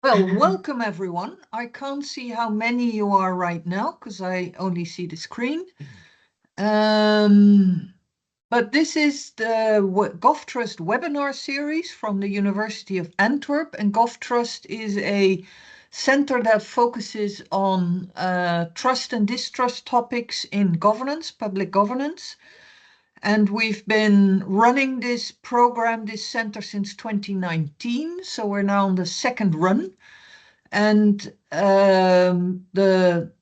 Well, welcome everyone. I can't see how many you are right now because I only see the screen. But this is the GOVTRUST webinar series from the University of Antwerp, and GOVTRUST is a center that focuses on trust and distrust topics in governance, public governance. And we've been running this program, this center, since 2019. So we're now on the second run. And the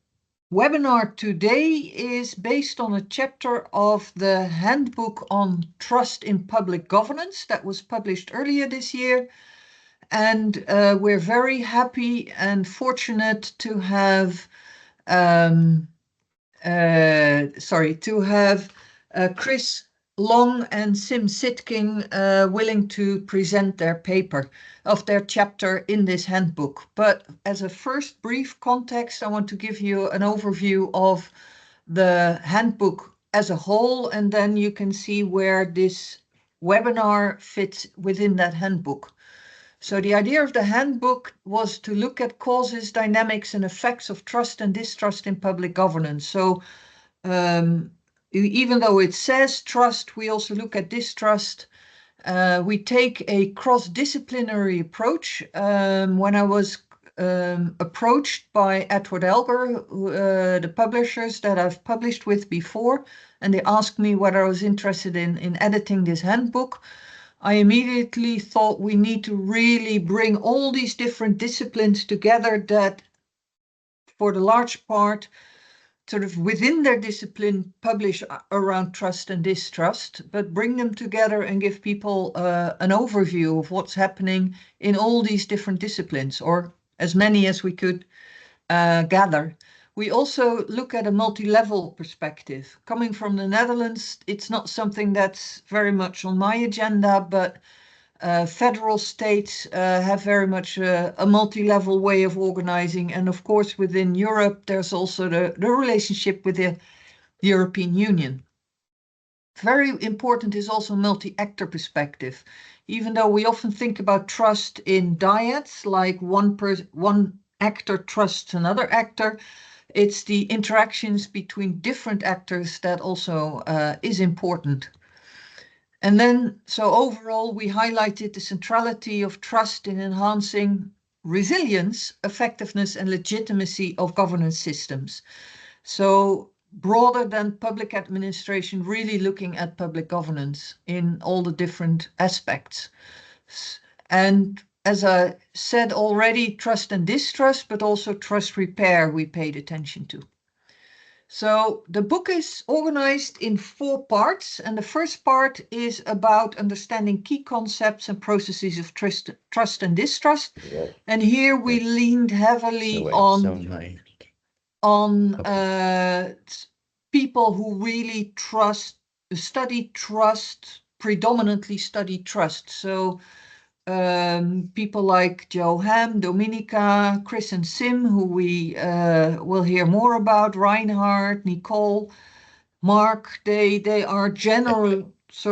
webinar today is based on a chapter of the Handbook on Trust in Public Governance that was published earlier this year. And we're very happy and fortunate to have Chris Long and Sim Sitkin willing to present their paper of their chapter in this handbook. But as a first brief context, I want to give you an overview of the handbook as a whole, and then you can see where this webinar fits within that handbook. So the idea of the handbook was to look at causes, dynamics, and effects of trust and distrust in public governance. So even though it says trust, we also look at distrust. We take a cross-disciplinary approach. When I was approached by Edward Elgar, the publishers that I've published with before, and they asked me whether I was interested in editing this handbook, I immediately thought we need to really bring all these different disciplines together that, for the large part, sort of within their discipline, publish around trust and distrust, but bring them together and give people an overview of what's happening in all these different disciplines, or as many as we could gather. We also look at a multi-level perspective. Coming from the Netherlands, it's not something that's very much on my agenda, but federal states have very much a multi-level way of organizing. And of course, within Europe, there's also the relationship with the European Union. Very important is also multi-actor perspective. Even though we often think about trust in dyads, like one actor trusts another actor, it's the interactions between different actors that also is important. And then, so overall, we highlighted the centrality of trust in enhancing resilience, effectiveness, and legitimacy of governance systems. So broader than public administration, really looking at public governance in all the different aspects. And as I said already, trust and distrust, but also trust repair we paid attention to. So the book is organized in 4 parts, and the first part is about understanding key concepts and processes of trust and distrust. And here we leaned heavily on people who really study trust, predominantly study trust. So people like Joe Ham, Dominica, Chris and Sim, who we will hear more about, Reinhard, Nicole, Mark, they are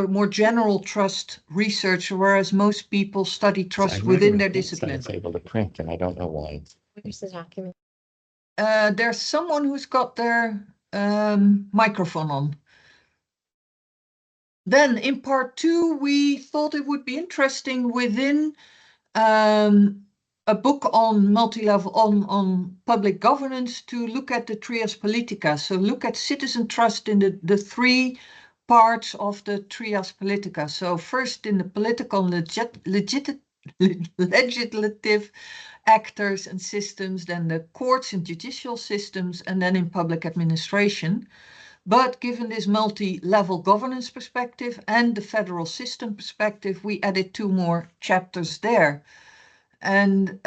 more general trust research, whereas most people study trust within their discipline. It's able to print, and I don't know why. Where's the document? There's someone who's got their microphone on. Then in part 2, we thought it would be interesting within a book on multi-level, on public governance, to look at the trias politica. So look at citizen trust in the 3 parts of the trias politica. So first in the political legislative actors and systems, then the courts and judicial systems, and then in public administration. But given this multi-level governance perspective and the federal system perspective, we added 2 more chapters there. And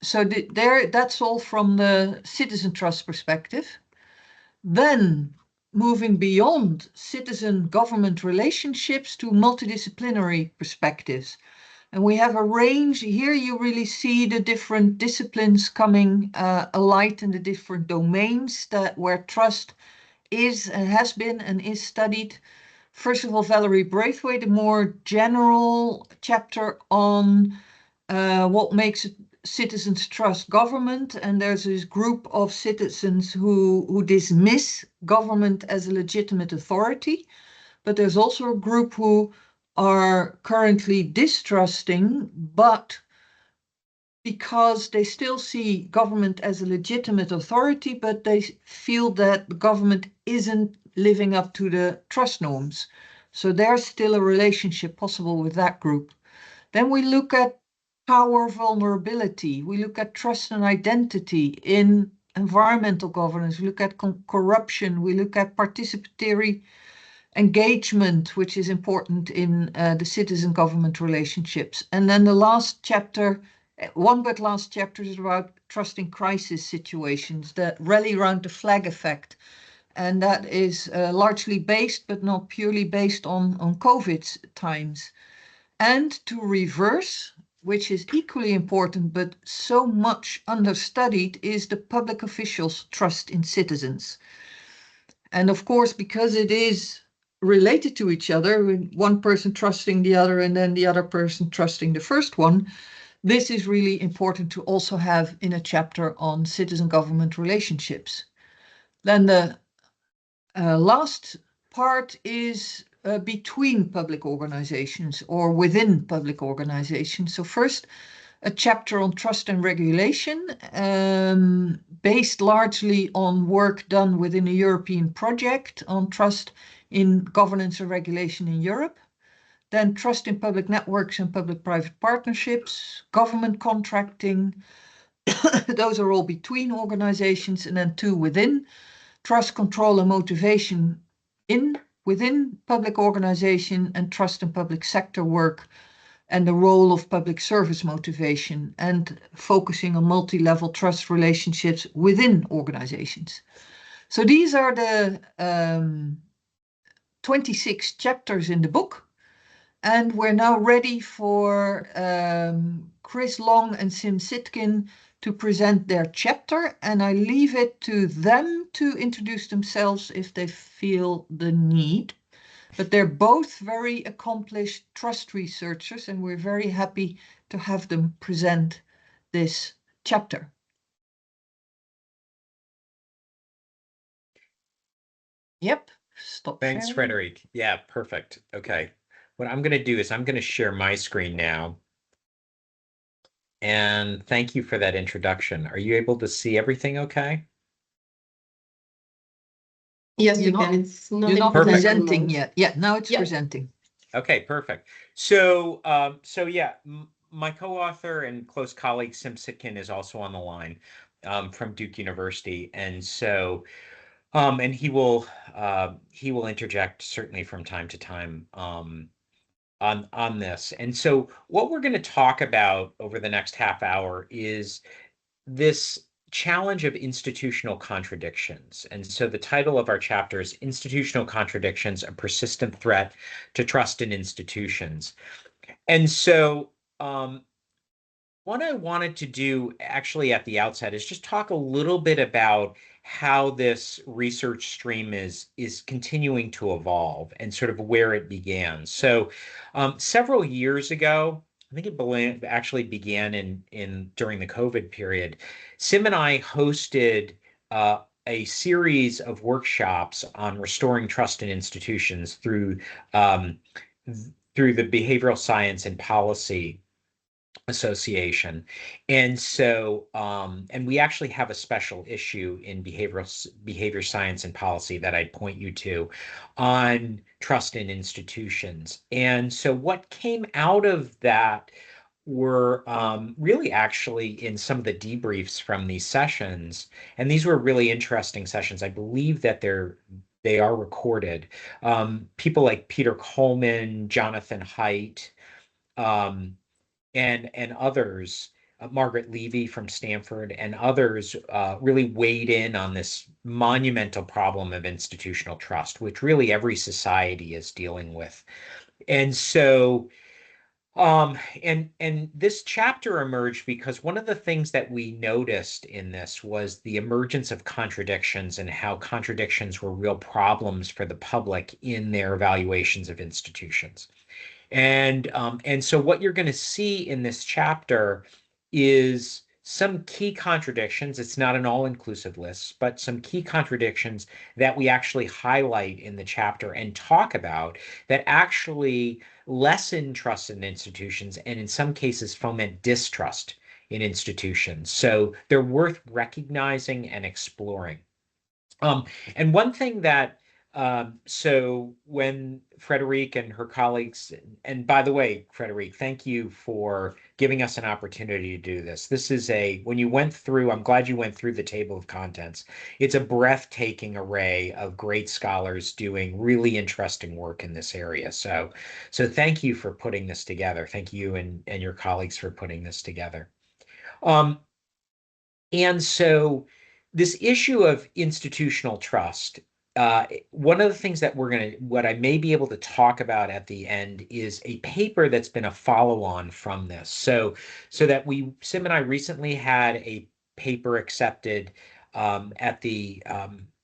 so that's all from the citizen trust perspective. Then moving beyond citizen-government relationships to multidisciplinary perspectives. And we have a range. Here you really see the different disciplines coming alight in the different domains where trust is and has been and is studied. First of all, Valerie Braithwaite, a more general chapter on what makes citizens trust government, and there's this group of citizens who dismiss government as a legitimate authority, but there's also a group who are currently distrusting, but because they still see government as a legitimate authority, but they feel that the government isn't living up to the trust norms. So there's still a relationship possible with that group. Then we look at power vulnerability. We look at trust and identity in environmental governance. We look at corruption. We look at participatory engagement, which is important in the citizen-government relationships. And then the last chapter, last chapter is about trust in crisis situations that rally around the flag effect. And that is largely based, but not purely based on COVID times. And to reverse, which is equally important, but so much understudied, is the public officials' trust in citizens. And of course, because it is related to each other, one person trusting the other and then the other person trusting the first one, this is really important to also have in a chapter on citizen government relationships. Then the last part is between public organizations or within public organizations. So first, a chapter on trust and regulation, based largely on work done within a European project on trust in governance and regulation in Europe. Then trust in public networks and public-private partnerships, government contracting, those are all between organizations, and then two within, trust, control, and motivation within public organization, and trust in public sector work and the role of public service motivation, and focusing on multi-level trust relationships within organizations. So these are the 26 chapters in the book. And we're now ready for Chris Long and Sim Sitkin to present their chapter. And I leave it to them to introduce themselves if they feel the need. But they're both very accomplished trust researchers, and we're very happy to have them present this chapter. Yep, stop Thanks, sharing. Frederique. Yeah, perfect. Okay. What I'm going to do is I'm going to share my screen now. And thank you for that introduction. Are you able to see everything okay? Yes, You're we not- can. It's not You're in not Perfect. presenting yet. Yeah, now it's Yeah. presenting. Okay, perfect. So, yeah, my co-author and close colleague Sim Sitkin is also on the line from Duke University, and so, and he will interject certainly from time to time on this. And so, what we're going to talk about over the next half hour is this challenge of institutional contradictions. And so the title of our chapter is Institutional Contradictions, a Persistent Threat to Trust in Institutions. And so what I wanted to do actually at the outset is just talk a little bit about how this research stream is continuing to evolve and sort of where it began. So several years ago, I think it actually began during the COVID period. Sim and I hosted a series of workshops on restoring trust in institutions through the Behavioral Science and Policy Association. And so, and we actually have a special issue in behavior science and policy that I'd point you to on trust in institutions. And so what came out of that were really actually in some of the debriefs from these sessions. And these were really interesting sessions. I believe that they are recorded. People like Peter Coleman, Jonathan Haidt, and others, Margaret Levy from Stanford and others really weighed in on this monumental problem of institutional trust, which really every society is dealing with. And so, and this chapter emerged because one of the things that we noticed in this was the emergence of contradictions and how contradictions were real problems for the public in their evaluations of institutions. And so what you're going to see in this chapter is some key contradictions. It's not an all-inclusive list, but some key contradictions that we actually highlight in the chapter and talk about that actually lessen trust in institutions and in some cases foment distrust in institutions. So they're worth recognizing and exploring. And one thing that so when Frederique and her colleagues, and by the way, Frederique, thank you for giving us an opportunity to do this. This is when you went through, I'm glad you went through the table of contents. It's a breathtaking array of great scholars doing really interesting work in this area. So thank you for putting this together. Thank you and your colleagues for putting this together. And so this issue of institutional trust, one of the things that what I may be able to talk about at the end is a paper that's been a follow-on from this. So that Sim and I recently had a paper accepted at the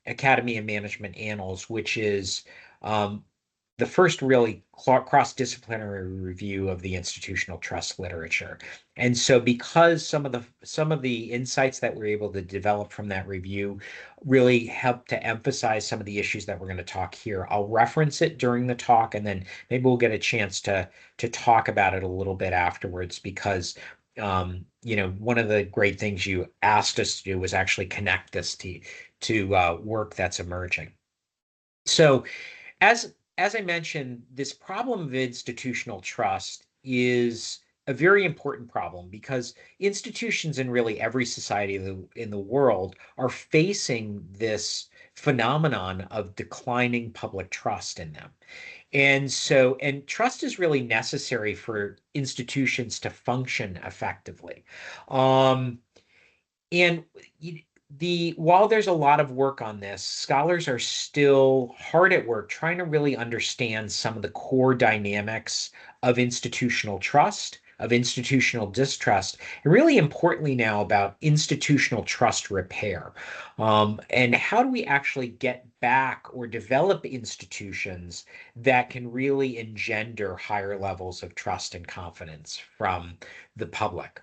Academy of Management Annals, which is the first really cross-disciplinary review of the institutional trust literature. And so because some of the insights that we're able to develop from that review really help to emphasize some of the issues that we're going to talk here, I'll reference it during the talk, and then maybe we'll get a chance to talk about it a little bit afterwards, because one of the great things you asked us to do was actually connect this to work that's emerging. So as I mentioned, this problem of institutional trust is a very important problem because institutions in really every society in the world are facing this phenomenon of declining public trust in them. And trust is really necessary for institutions to function effectively. And while there's a lot of work on this, scholars are still hard at work trying to really understand some of the core dynamics of institutional trust, of institutional distrust, and really importantly now about institutional trust repair. And how do we actually get back or develop institutions that can really engender higher levels of trust and confidence from the public?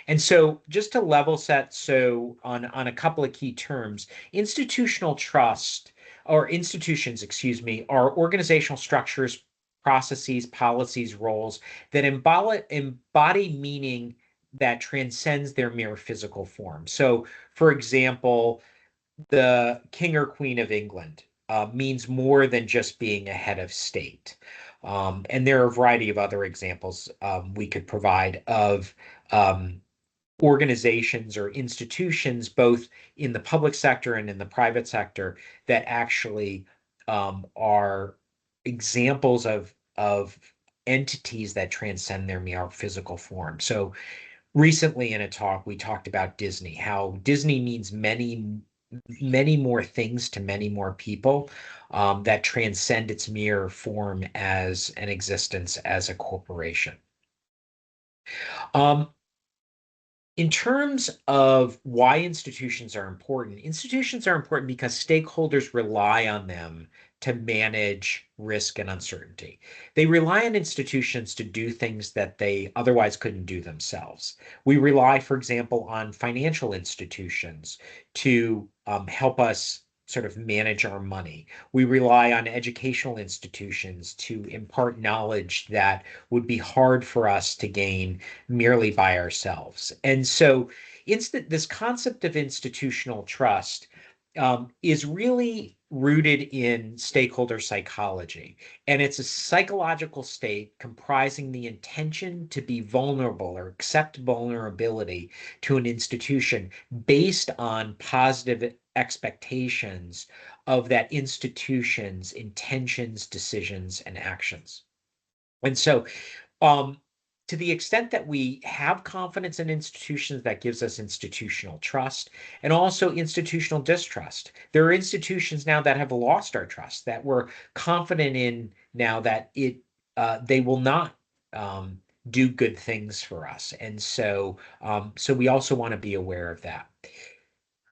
And so just to level set, so on a couple of key terms, institutional trust or institutions, excuse me, are organizational structures, processes, policies, roles that embody meaning that transcends their mere physical form. So, for example, the King or Queen of England means more than just being a head of state. And there are a variety of other examples we could provide of organizations or institutions, both in the public sector and in the private sector, that actually are examples of entities that transcend their mere physical form. So recently in a talk, we talked about Disney, how Disney means many more things to many more people that transcend its mere form as an existence as a corporation. In terms of why institutions are important because stakeholders rely on them to manage risk and uncertainty. They rely on institutions to do things that they otherwise couldn't do themselves. We rely, for example, on financial institutions to help us sort of manage our money. We rely on educational institutions to impart knowledge that would be hard for us to gain merely by ourselves. And so this concept of institutional trust is really rooted in stakeholder psychology. And it's a psychological state comprising the intention to be vulnerable or accept vulnerability to an institution based on positive expectations of that institution's intentions, decisions, and actions. And so to the extent that we have confidence in institutions, that gives us institutional trust and also institutional distrust. There are institutions now that have lost our trust, that we're confident in now that they will not do good things for us. And so we also want to be aware of that.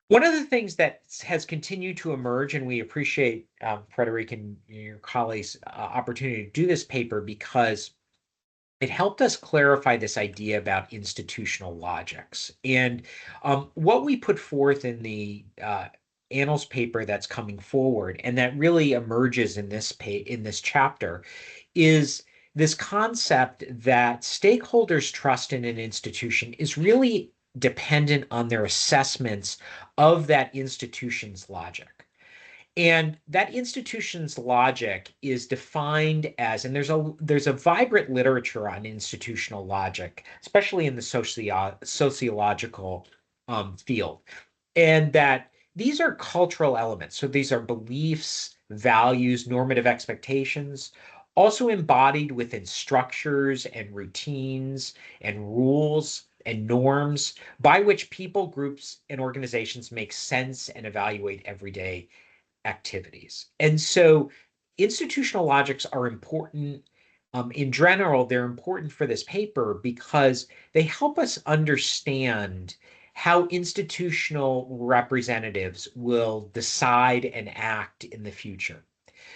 One of the things that has continued to emerge, and we appreciate Frederique and your colleagues' opportunity to do this paper, because it helped us clarify this idea about institutional logics. And what we put forth in the Annals paper that's coming forward, and that really emerges in this chapter, is this concept that stakeholders' trust in an institution is really dependent on their assessments of that institution's logic. And that institution's logic is defined as, and there's a vibrant literature on institutional logic, especially in the sociological field, and that these are cultural elements. So these are beliefs, values, normative expectations, also embodied within structures and routines and rules and norms by which people, groups, and organizations make sense and evaluate everyday activities. And so institutional logics are important. In general, they're important for this paper because they help us understand how institutional representatives will decide and act in the future.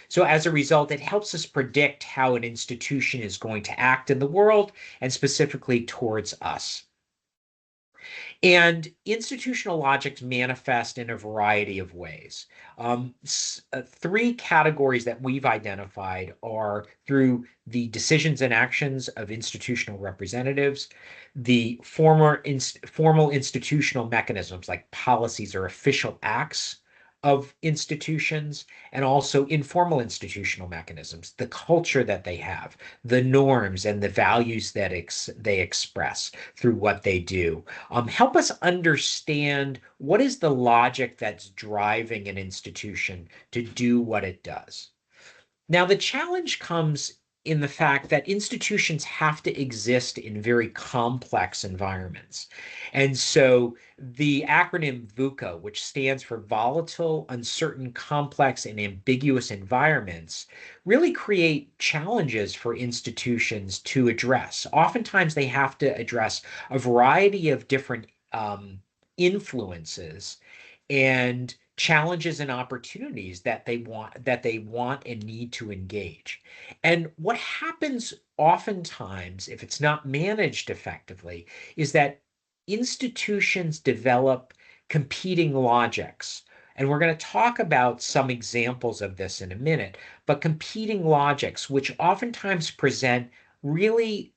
So as a result, it helps us predict how an institution is going to act in the world and specifically towards us. And institutional logics manifest in a variety of ways. Three categories that we've identified are through the decisions and actions of institutional representatives, the formal institutional mechanisms like policies or official acts of institutions, and also informal institutional mechanisms, the culture that they have, the norms and the values that they express through what they do. Help us understand what is the logic that's driving an institution to do what it does. Now, the challenge comes in the fact that institutions have to exist in very complex environments. And so the acronym VUCA, which stands for volatile, uncertain, complex, and ambiguous environments, really create challenges for institutions to address. Oftentimes, they have to address a variety of different influences and challenges and opportunities that they want and need to engage. And what happens oftentimes, if it's not managed effectively, is that institutions develop competing logics. And we're going to talk about some examples of this in a minute, but competing logics, which oftentimes present really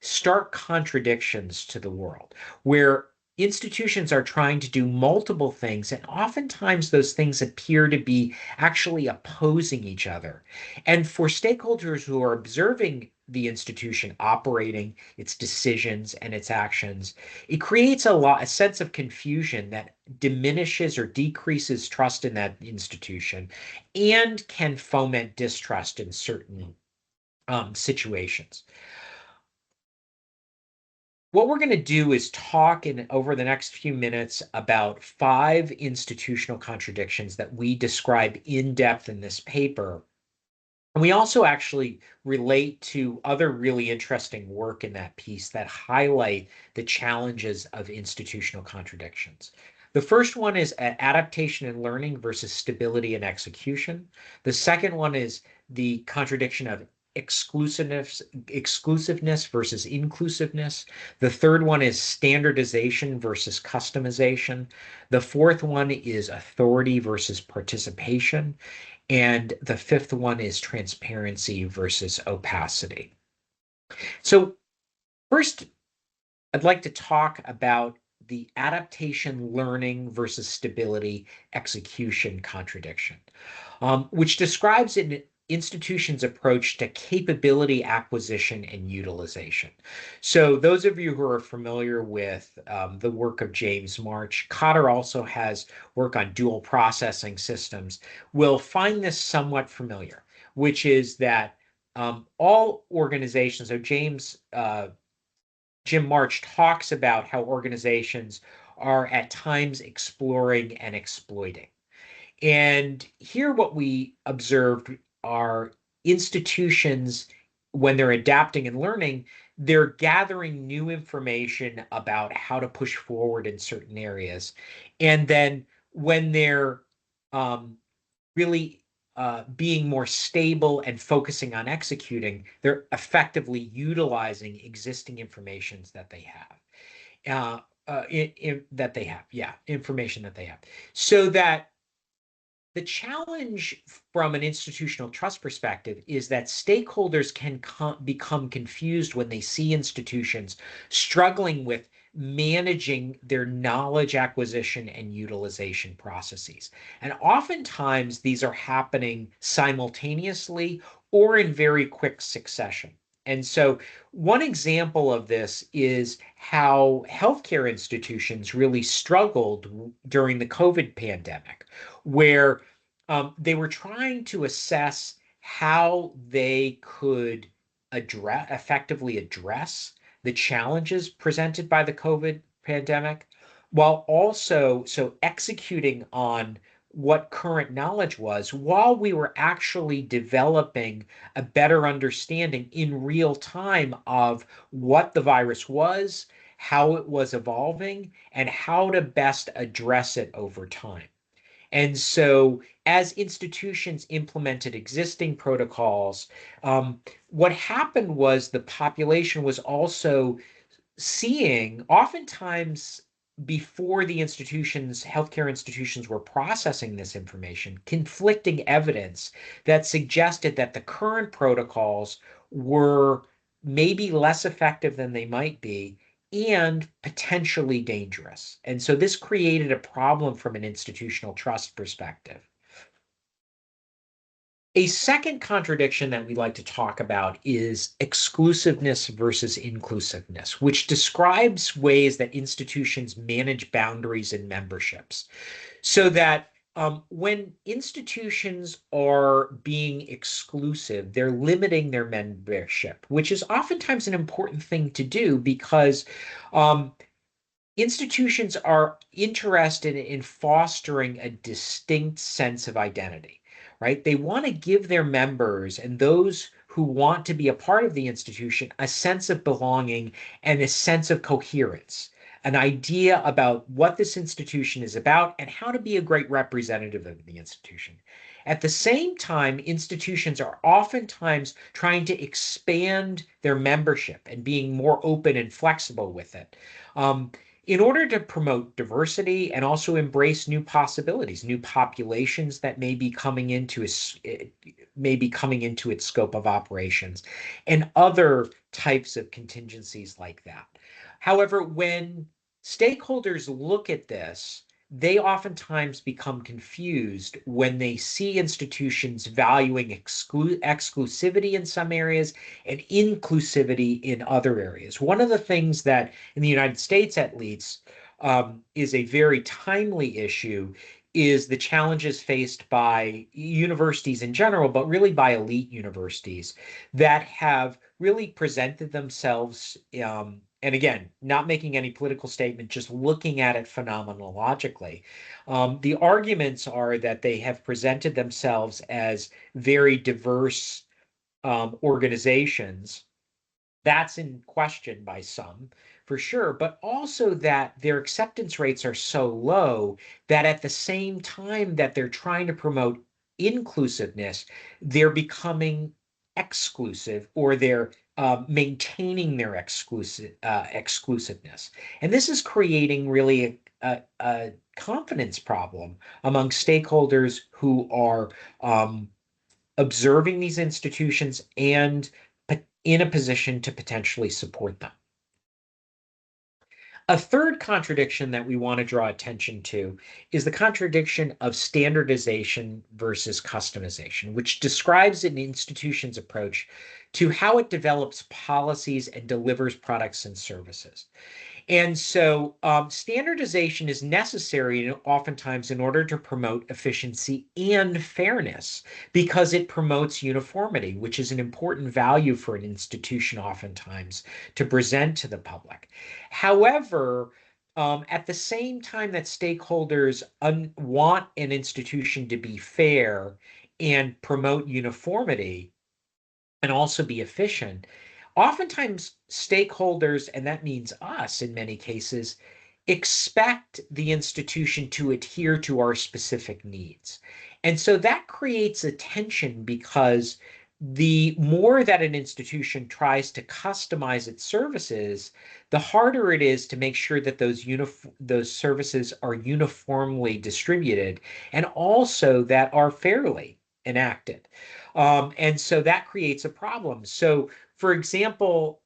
stark contradictions to the world, where institutions are trying to do multiple things, and oftentimes those things appear to be actually opposing each other. And for stakeholders who are observing the institution operating, its decisions and its actions, it creates a sense of confusion that diminishes or decreases trust in that institution and can foment distrust in certain situations. What we're going to do is talk over the next few minutes about 5 institutional contradictions that we describe in depth in this paper. And we also actually relate to other really interesting work in that piece that highlight the challenges of institutional contradictions. The first one is adaptation and learning versus stability and execution. The second one is the contradiction of exclusiveness versus inclusiveness. The third one is standardization versus customization. The fourth one is authority versus participation. And the fifth one is transparency versus opacity. So first, I'd like to talk about the adaptation, learning versus stability, execution contradiction, which describes an institution's approach to capability acquisition and utilization. So those of you who are familiar with the work of James March, Cotter also has work on dual processing systems, will find this somewhat familiar, which is that all organizations, so Jim March talks about how organizations are at times exploring and exploiting. And here what we observed are institutions, when they're adapting and learning, they're gathering new information about how to push forward in certain areas. And then when they're really being more stable and focusing on executing, they're effectively utilizing existing informations that they have. Information that they have. So that the challenge from an institutional trust perspective is that stakeholders can become confused when they see institutions struggling with managing their knowledge acquisition and utilization processes. And oftentimes these are happening simultaneously or in very quick succession. And so one example of this is how healthcare institutions really struggled during the COVID pandemic, where they were trying to assess how they could effectively address the challenges presented by the COVID pandemic, while also executing on what current knowledge was, while we were actually developing a better understanding in real time of what the virus was, how it was evolving, and how to best address it over time. And so, as institutions implemented existing protocols, what happened was the population was also seeing, oftentimes before the healthcare institutions were processing this information, conflicting evidence that suggested that the current protocols were maybe less effective than they might be and potentially dangerous. And so this created a problem from an institutional trust perspective. A second contradiction that we like to talk about is exclusiveness versus inclusiveness, which describes ways that institutions manage boundaries and memberships. So that when institutions are being exclusive, they're limiting their membership, which is oftentimes an important thing to do because institutions are interested in fostering a distinct sense of identity, right? They want to give their members and those who want to be a part of the institution a sense of belonging and a sense of coherence, an idea about what this institution is about and how to be a great representative of the institution. At the same time, institutions are oftentimes trying to expand their membership and being more open and flexible with it. In order to promote diversity and also embrace new possibilities, new populations that may be coming into its scope of operations, and other types of contingencies like that. However, when stakeholders look at this, they oftentimes become confused when they see institutions valuing exclusivity in some areas and inclusivity in other areas. One of the things that in the United States, at least, is a very timely issue is the challenges faced by universities in general, but really by elite universities that have really presented themselves and again, not making any political statement, just looking at it phenomenologically. The arguments are that they have presented themselves as very diverse organizations. That's in question by some, for sure, but also that their acceptance rates are so low that at the same time that they're trying to promote inclusiveness, they're becoming exclusive or they're maintaining their exclusiveness. And this is creating really a confidence problem among stakeholders who are observing these institutions and in a position to potentially support them. A third contradiction that we want to draw attention to is the contradiction of standardization versus customization, which describes an institution's approach to how it develops policies and delivers products and services. And so standardization is necessary oftentimes in order to promote efficiency and fairness because it promotes uniformity, which is an important value for an institution oftentimes to present to the public. However, at the same time that stakeholders want an institution to be fair and promote uniformity and also be efficient, oftentimes stakeholders, and that means us in many cases, expect the institution to adhere to our specific needs. And so that creates a tension because the more that an institution tries to customize its services, the harder it is to make sure that those services are uniformly distributed and also that are fairly enacted. And so that creates a problem. So, for example,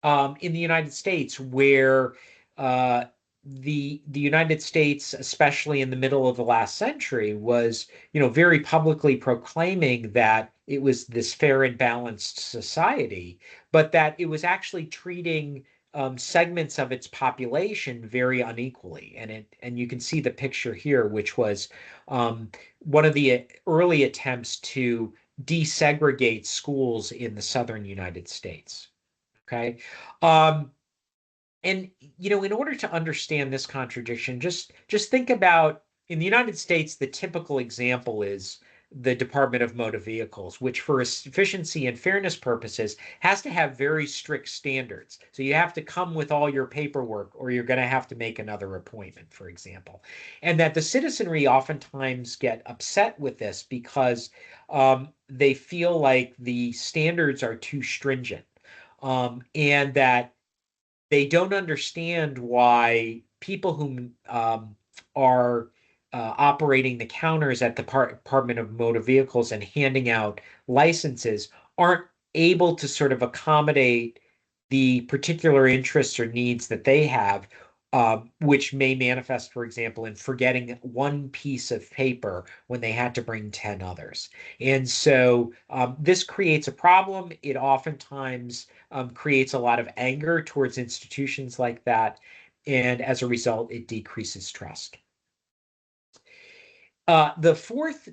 in the United States, where uh, the United States, especially in the middle of the last century, was very publicly proclaiming that it was this fair and balanced society, but that it was actually treating segments of its population very unequally. And you can see the picture here, which was one of the early attempts to desegregate schools in the southern United States. Okay. Um, and in order to understand this contradiction, just think about in the United States, the typical example is the Department of Motor Vehicles, which for efficiency and fairness purposes has to have very strict standards. So you have to come with all your paperwork or you're going to have to make another appointment, for example. And that the citizenry oftentimes get upset with this because they feel like the standards are too stringent. And that they don't understand why people who are operating the counters at the Department of Motor Vehicles and handing out licenses aren't able to sort of accommodate the particular interests or needs that they have, which may manifest, for example, in forgetting one piece of paper when they had to bring 10 others. And so this creates a problem. It oftentimes creates a lot of anger towards institutions like that. And as a result, it decreases trust. The fourth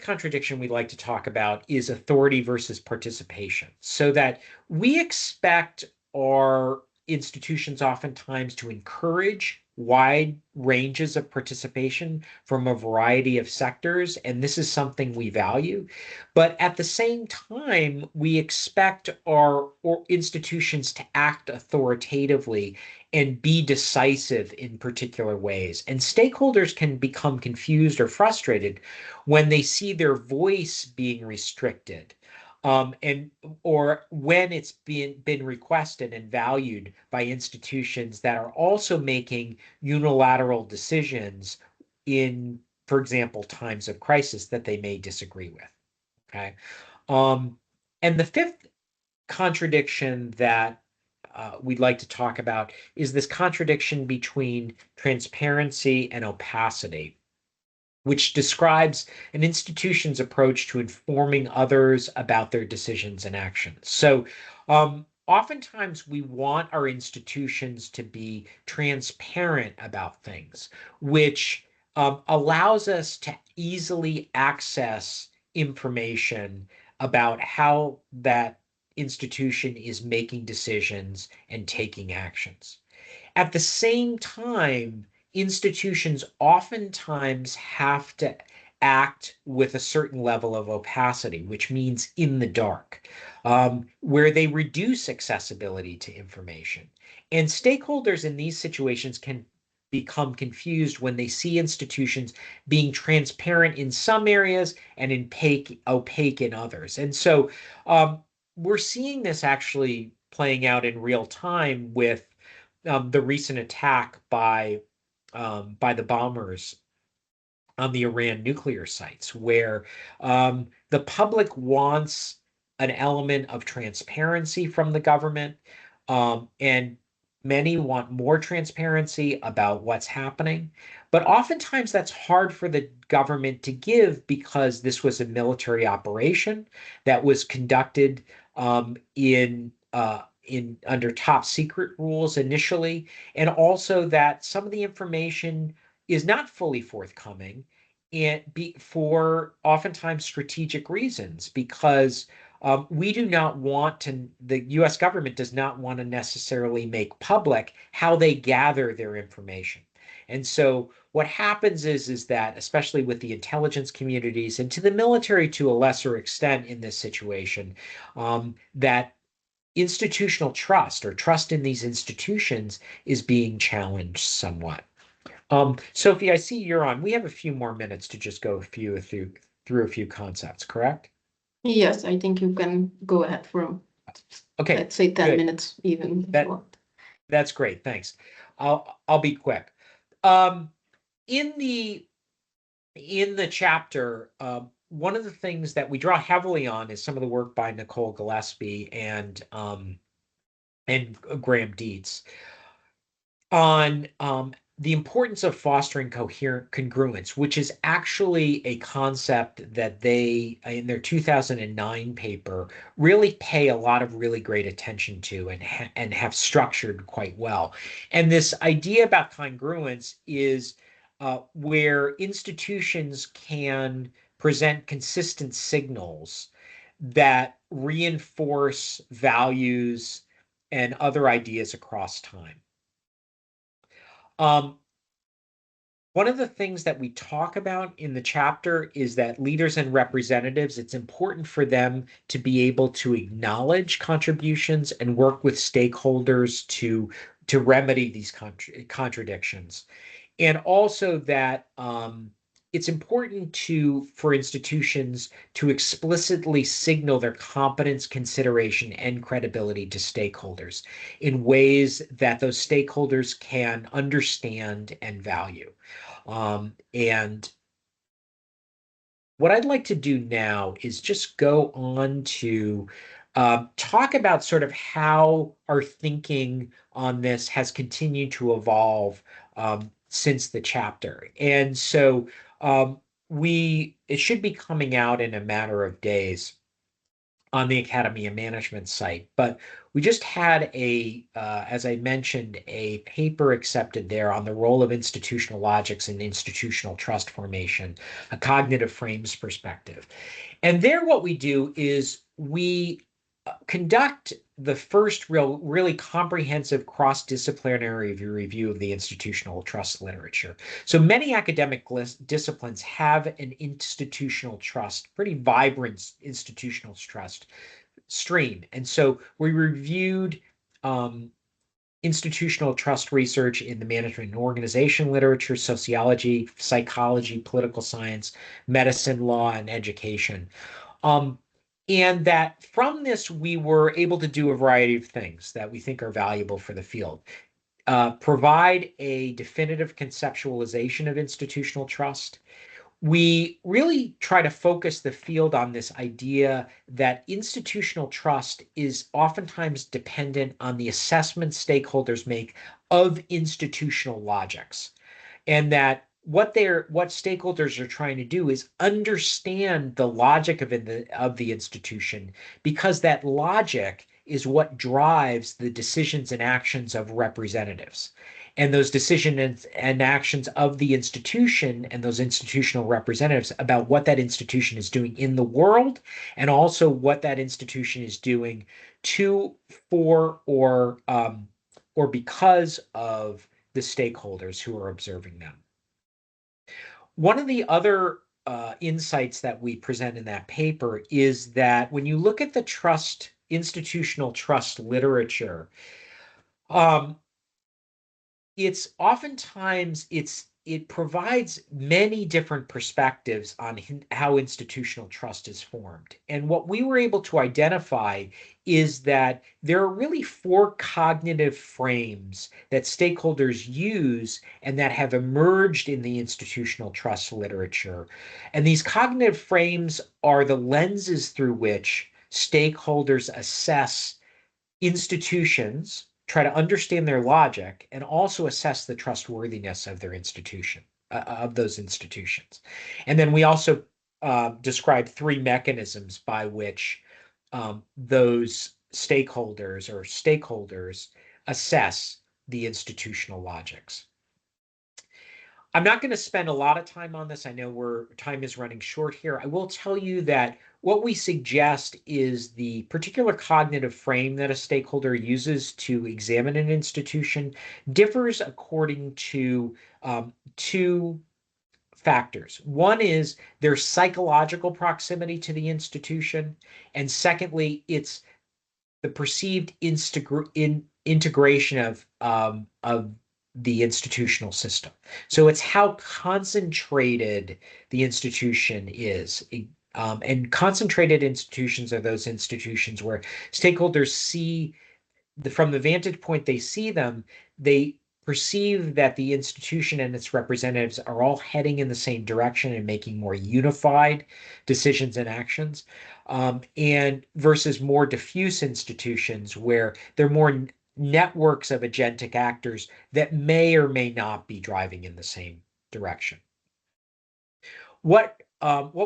contradiction we'd like to talk about is authority versus participation. So that we expect our institutions oftentimes to encourage wide ranges of participation from a variety of sectors, and this is something we value. But at the same time, we expect our institutions to act authoritatively and be decisive in particular ways. And stakeholders can become confused or frustrated when they see their voice being restricted, or when it's been requested and valued by institutions that are also making unilateral decisions in, for example, times of crisis that they may disagree with. Okay. And the fifth contradiction that we'd like to talk about is this contradiction between transparency and opacity, which describes an institution's approach to informing others about their decisions and actions. So, oftentimes we want our institutions to be transparent about things, which allows us to easily access information about how that institution is making decisions and taking actions. At the same time, institutions oftentimes have to act with a certain level of opacity, which means in the dark, where they reduce accessibility to information. And stakeholders in these situations can become confused when they see institutions being transparent in some areas and opaque in others. And so we're seeing this actually playing out in real time with the recent attack by the bombers on the Iran nuclear sites, where the public wants an element of transparency from the government, and many want more transparency about what's happening. But oftentimes that's hard for the government to give because this was a military operation that was conducted in under top secret rules initially, and also that some of the information is not fully forthcoming and for oftentimes strategic reasons, because we do not want to, the US government does not want to necessarily make public how they gather their information. And so what happens is that, especially with the intelligence communities and to the military to a lesser extent in this situation, that institutional trust or trust in these institutions is being challenged somewhat. Sophie, I see you're on. We have a few more minutes to just go through a few concepts, correct? Yes, I think you can go ahead for, Okay, let's say 10 good. minutes even if That- you want. That's great. Thanks. I'll be quick. In the chapter, one of the things that we draw heavily on is some of the work by Nicole Gillespie and Graham Dietz on the importance of fostering coherent congruence, which is actually a concept that they, in their 2009 paper, really pay a lot of really great attention to and have structured quite well. And this idea about congruence is where institutions can present consistent signals that reinforce values and other ideas across time. One of the things that we talk about in the chapter is that leaders and representatives, it's important for them to be able to acknowledge contributions and work with stakeholders to remedy these contradictions. And also that it's important for institutions to explicitly signal their competence, consideration, and credibility to stakeholders in ways that those stakeholders can understand and value. And what I'd like to do now is just go on to talk about sort of how our thinking on this has continued to evolve since the chapter. And so it should be coming out in a matter of days on the Academy of Management site. But we just had as I mentioned, a paper accepted there on the role of institutional logics in institutional trust formation, a cognitive frames perspective. And there what we do is we conduct the first really comprehensive cross-disciplinary review of the institutional trust literature. So many academic disciplines have an institutional trust, pretty vibrant institutional trust stream. And so we reviewed institutional trust research in the management and organization literature, sociology, psychology, political science, medicine, law, and education. And that from this, we were able to do a variety of things that we think are valuable for the field. Provide a definitive conceptualization of institutional trust. We really try to focus the field on this idea that institutional trust is oftentimes dependent on the assessment stakeholders make of institutional logics, and that what stakeholders are trying to do is understand the logic of the institution, because that logic is what drives the decisions and actions of representatives. And those decisions and actions of the institution and those institutional representatives about what that institution is doing in the world, and also what that institution is doing for, or because of the stakeholders who are observing them. One of the other insights that we present in that paper is that when you look at the institutional trust literature, it's oftentimes it provides many different perspectives on how institutional trust is formed. And what we were able to identify is that there are really 4 cognitive frames that stakeholders use and that have emerged in the institutional trust literature. And these cognitive frames are the lenses through which stakeholders assess institutions, try to understand their logic, and also assess the trustworthiness of their institution, of those institutions. And then we also describe 3 mechanisms by which those stakeholders assess the institutional logics. I'm not going to spend a lot of time on this. I know time is running short here. I will tell you that what we suggest is the particular cognitive frame that a stakeholder uses to examine an institution differs according to 2 factors. One is their psychological proximity to the institution, and secondly, it's the perceived integration of the institutional system. So it's how concentrated the institution is. And concentrated institutions are those institutions where stakeholders see from the vantage point they see them, they perceive that the institution and its representatives are all heading in the same direction and making more unified decisions and actions, and versus more diffuse institutions where they're more networks of agentic actors that may or may not be driving in the same direction. What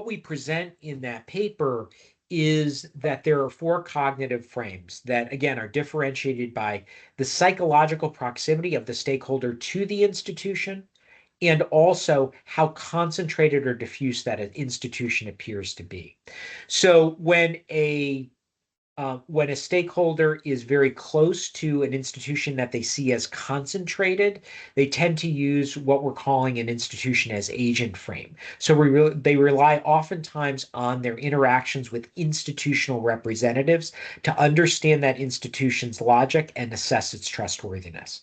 we present in that paper is that there are 4 cognitive frames that, again, are differentiated by the psychological proximity of the stakeholder to the institution, and also how concentrated or diffuse that institution appears to be. So when a stakeholder is very close to an institution that they see as concentrated, they tend to use what we're calling an institution as agent frame. So they rely oftentimes on their interactions with institutional representatives to understand that institution's logic and assess its trustworthiness.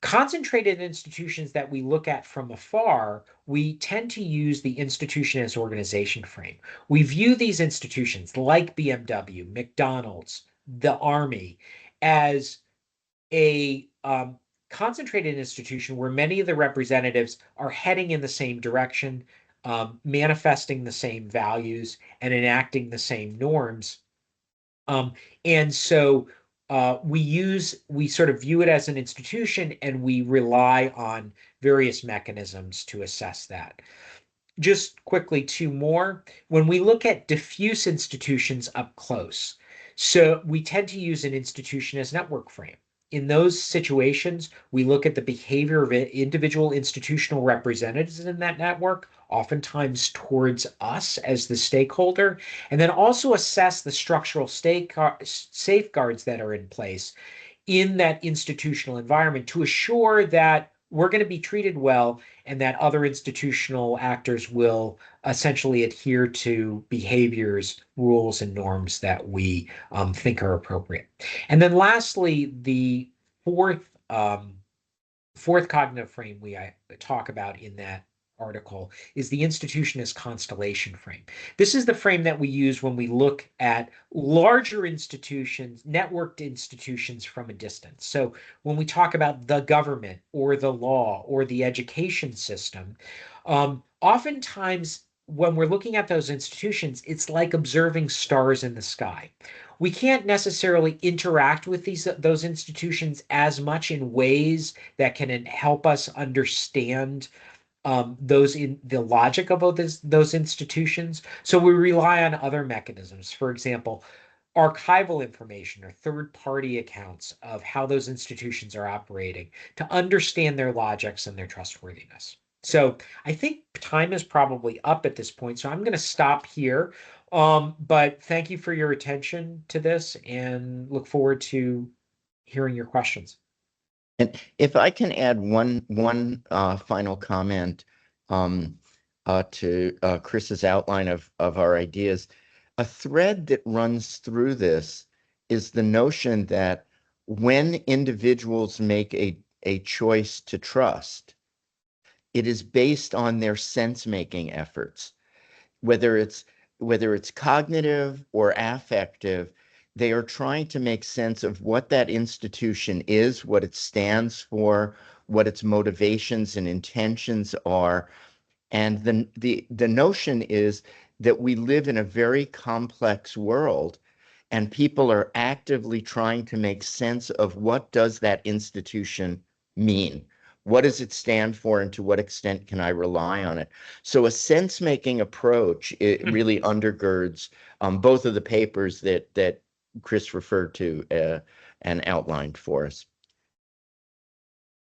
Concentrated institutions that we look at from afar, we tend to use the institution as organization frame. We view these institutions like BMW, McDonald's, the Army as a concentrated institution where many of the representatives are heading in the same direction, manifesting the same values, and enacting the same norms. And so we sort of view it as an institution, and we rely on various mechanisms to assess that. Just quickly, 2 more. When we look at diffuse institutions up close, so we tend to use an institution as network frame. In those situations, we look at the behavior of individual institutional representatives in that network, oftentimes towards us as the stakeholder, and then also assess the structural safeguards that are in place in that institutional environment to assure that we're going to be treated well and that other institutional actors will essentially adhere to behaviors, rules, and norms that we think are appropriate. And then lastly, the fourth cognitive frame we talk about in that article is the institution as constellation frame. This is the frame that we use when we look at larger institutions, networked institutions from a distance. So when we talk about the government or the law or the education system, oftentimes when we're looking at those institutions, it's like observing stars in the sky. We can't necessarily interact with those institutions as much in ways that can help us understand the logic of those institutions. So we rely on other mechanisms. For example, archival information or third-party accounts of how those institutions are operating to understand their logics and their trustworthiness. So I think time is probably up at this point, so I'm going to stop here. But thank you for your attention to this and look forward to hearing your questions. And if I can add one final comment to Chris's outline of our ideas, a thread that runs through this is the notion that when individuals make a choice to trust, it is based on their sense-making efforts, whether it's cognitive or affective. They are trying to make sense of what that institution is, what it stands for, what its motivations and intentions are. And the notion is that we live in a very complex world, and people are actively trying to make sense of what does that institution mean? What does it stand for, and to what extent can I rely on it? So a sense-making approach, it really undergirds both of the papers that Chris referred to and outlined for us.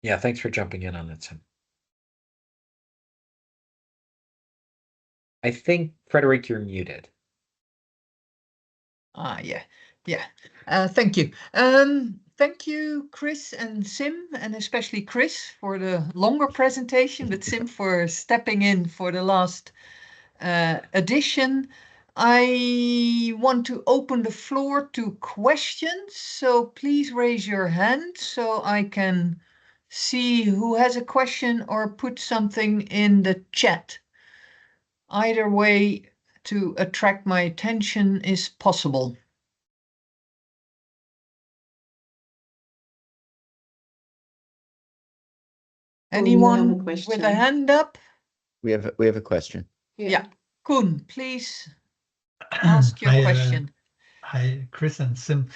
Yeah, thanks for jumping in on that, Tim. I think, Frederick, you're muted. Yeah. Thank you. Thank you, Chris and Sim, and especially Chris for the longer presentation, but Sim for stepping in for the last edition. I want to open the floor to questions, so please raise your hand so I can see who has a question or put something in the chat. Either way to attract my attention is possible. Anyone with a hand up? We have a question. Yeah. Koen, please ask your question. Hi, Chris and Sim.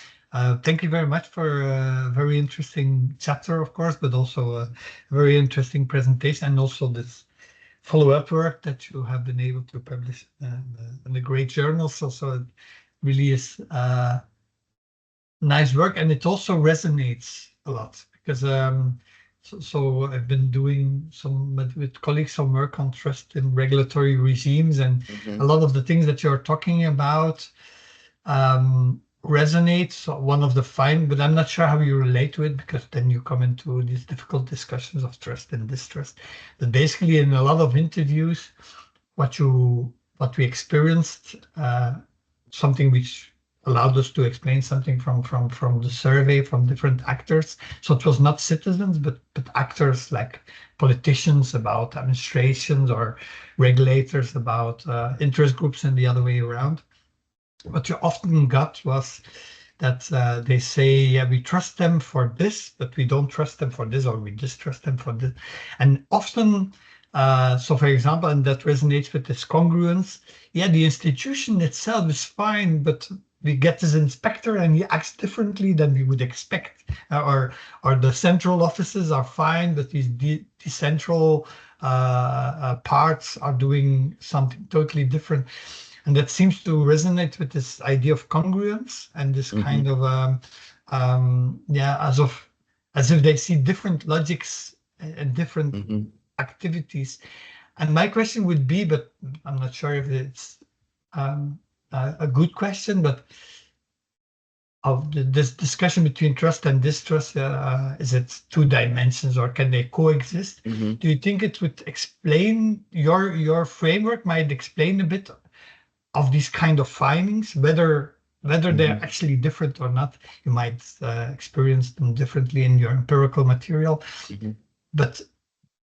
Thank you very much for a very interesting chapter, of course, but also a very interesting presentation, and also this follow-up work that you have been able to publish in a great journal. So it really is nice work, and it also resonates a lot because so I've been doing with colleagues some work on trust in regulatory regimes, and a lot of the things that you're talking about resonates. So one of the but I'm not sure how you relate to it, because then you come into these difficult discussions of trust and distrust. But basically, in a lot of interviews, what we experienced, something which allowed us to explain something from the survey from different actors. So it was not citizens, but actors like politicians about administrations, or regulators about interest groups, and the other way around. What you often got was that they say, yeah, we trust them for this, but we don't trust them for this, or we distrust them for this. And often, so for example, and that resonates with this congruence, yeah, the institution itself is fine, but we get this inspector and he acts differently than we would expect, or the central offices are fine, but these decentral parts are doing something totally different. And that seems to resonate with this idea of congruence and this kind of, as if they see different logics and different activities. And my question would be, but I'm not sure if it's a good question, but of this discussion between trust and distrust, is it two dimensions, or can they coexist? Do you think it would explain, your framework might explain a bit of these kind of findings, whether they're actually different or not? You might experience them differently in your empirical material, but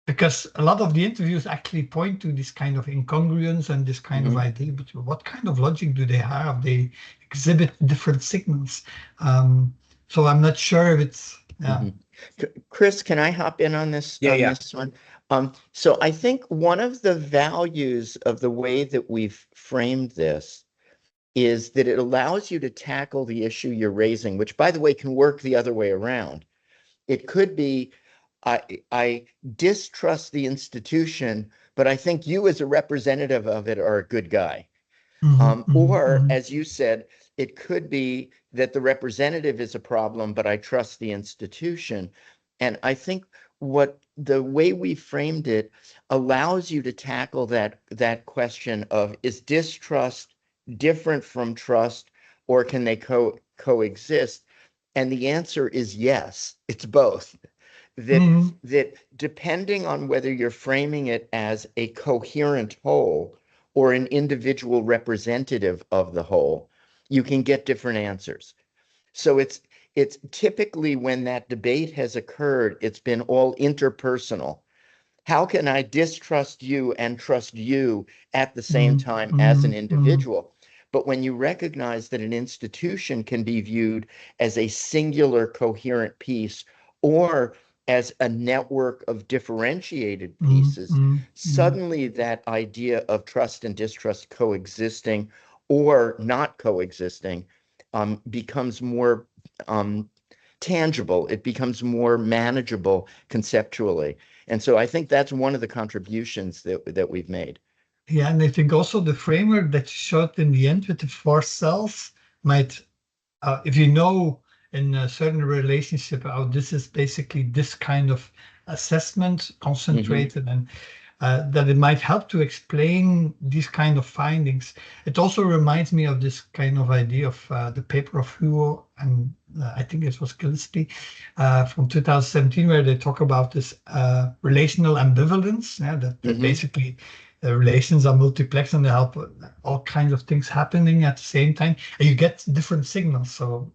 because a lot of the interviews actually point to this kind of incongruence and this kind of idea, but what kind of logic do they have? They exhibit different signals. So I'm not sure if it's, Chris, can I hop in on this, this one? So I think one of the values of the way that we've framed this is that it allows you to tackle the issue you're raising, which, by the way, can work the other way around. It could be, I distrust the institution, but I think you as a representative of it are a good guy. Or, as you said, it could be that the representative is a problem, but I trust the institution. And I think the way we framed it allows you to tackle that question of, is distrust different from trust, or can they coexist? And the answer is yes, it's both. That depending on whether you're framing it as a coherent whole or an individual representative of the whole, you can get different answers. So it's typically, when that debate has occurred, it's been all interpersonal. How can I distrust you and trust you at the same time as an individual? But when you recognize that an institution can be viewed as a singular coherent piece, or as a network of differentiated pieces, suddenly that idea of trust and distrust coexisting or not coexisting becomes more tangible. It becomes more manageable conceptually. And so I think that's one of the contributions that we've made. Yeah, and I think also the framework that you showed in the end with the 4 cells might, if you know in a certain relationship how this is basically this kind of assessment concentrated, and that it might help to explain these kind of findings. It also reminds me of this kind of idea of the paper of Hugo and I think it was Gillespie from 2017, where they talk about this relational ambivalence, that basically the relations are multiplex and they help all kinds of things happening at the same time, and you get different signals. So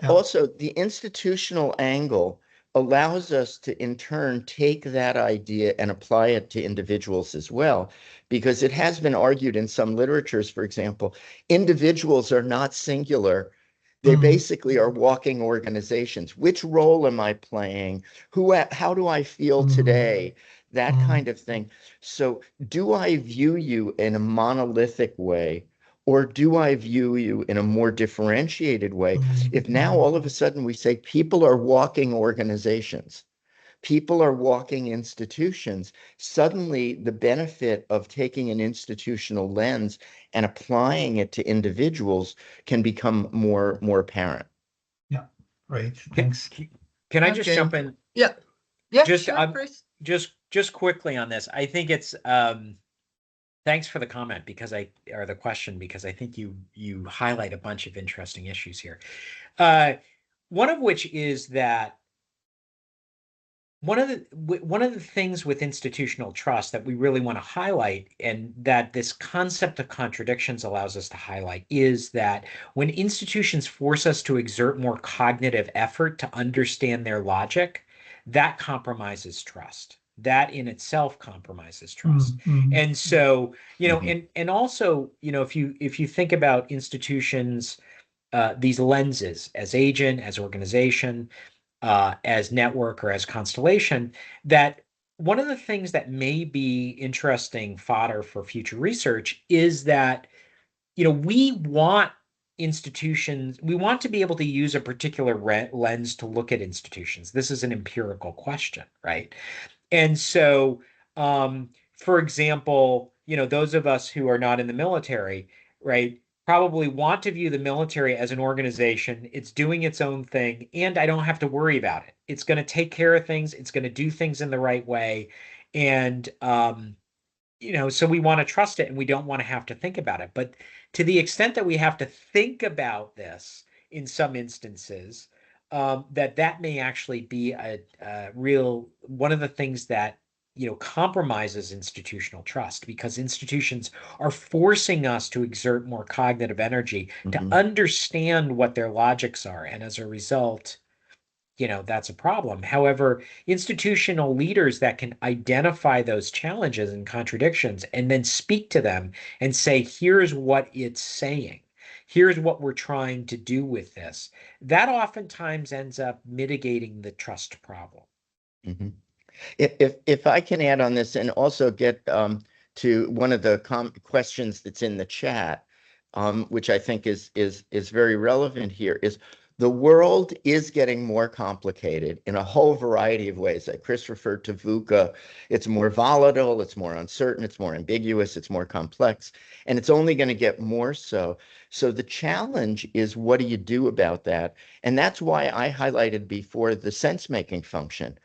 also, the institutional angle allows us to in turn take that idea and apply it to individuals as well, because it has been argued in some literatures, for example, individuals are not singular. They basically are walking organizations. Which role am I playing? How do I feel today? That kind of thing. So do I view you in a monolithic way, or do I view you in a more differentiated way? If now all of a sudden we say people are walking organizations, people are walking institutions, suddenly the benefit of taking an institutional lens and applying it to individuals can become more apparent. Yeah, great. Thanks. Can I just Okay. jump in? Yeah. Yeah, Just sure, Chris. just quickly on this. I think it's thanks for the comment or the question, because I think you highlight a bunch of interesting issues here. One of which is that one of the things with institutional trust that we really want to highlight, and that this concept of contradictions allows us to highlight, is that when institutions force us to exert more cognitive effort to understand their logic, that compromises trust. That in itself compromises trust. And so, and also, if you think about institutions, these lenses as agent, as organization, as network, or as constellation, that one of the things that may be interesting fodder for future research is that, we want institutions, we want to be able to use a particular lens to look at institutions. This is an empirical question, right? And so, for example, those of us who are not in the military, right, probably want to view the military as an organization. It's doing its own thing, and I don't have to worry about it. It's going to take care of things. It's going to do things in the right way. And, so we want to trust it, and we don't want to have to think about it. But to the extent that we have to think about this in some instances, that may actually be a real one of the things that compromises institutional trust, because institutions are forcing us to exert more cognitive energy to understand what their logics are, and as a result, that's a problem. However, institutional leaders that can identify those challenges and contradictions and then speak to them and say, here's what it's saying, here's what we're trying to do with this, that oftentimes ends up mitigating the trust problem. If I can add on this and also get to one of the questions that's in the chat, which I think is very relevant here, is the world is getting more complicated in a whole variety of ways. Like Chris referred to VUCA. It's more volatile, it's more uncertain, it's more ambiguous, it's more complex, and it's only going to get more so. So the challenge is, what do you do about that? And that's why I highlighted before the sense-making function,